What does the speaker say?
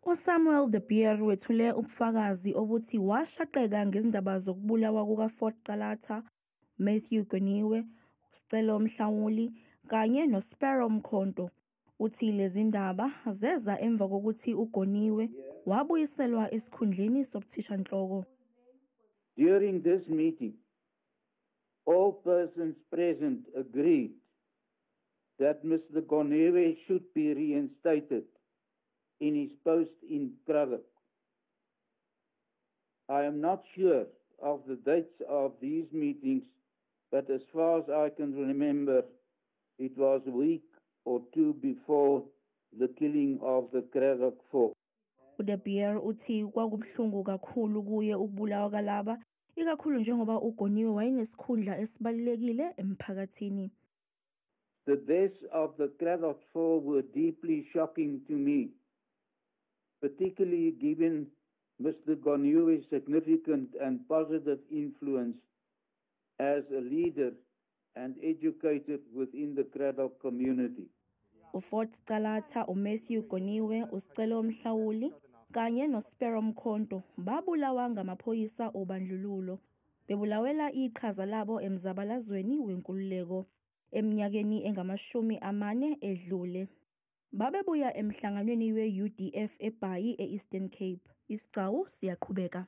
uSamuel De Beer wethule ubufakazi obuthi washaqeka ngezindaba zokubulawa kukaFort Qalatha, Matthew Goniwe, Sicelo Mhlawuli kanye noSparrow Mkhonto. Uthi lezi ndaba zeza emva kokuthi uGoniwe wabuyiselwa esikhundleni sobuthishanhloko. During this meeting, all persons present agreed that Mr. Goniwe should be reinstated in his post in Cradock. I am not sure of the dates of these meetings, but as far as I can remember, it was a week or two before the killing of the Cradock Four. De Beer uthi kwakubuhlungu kakhulu kuye ukubulawa kalaba, ikakhulu njengoba uGoniwe wayenesikhundla esibalulekile emphakathini. The deaths of the Cradock Four were deeply shocking to me, particularly given Mr. Goniwe's significant and positive influence as a leader and educator within the Cradock community. uFort Qalatha, uMatthew Goniwe, uSicelo Mhlawuli kanye noSparrow Mkhonto babulawa ngamaphoyisa obandlululo. Bebulawela iqhaza labo emzabalazweni wenkululeko eminyakeni engamashumi 40 edlule. Babebuya emhlanganweni we-UDF eBhayi e-Eastern Cape. Isigcawu siyaqhubeka.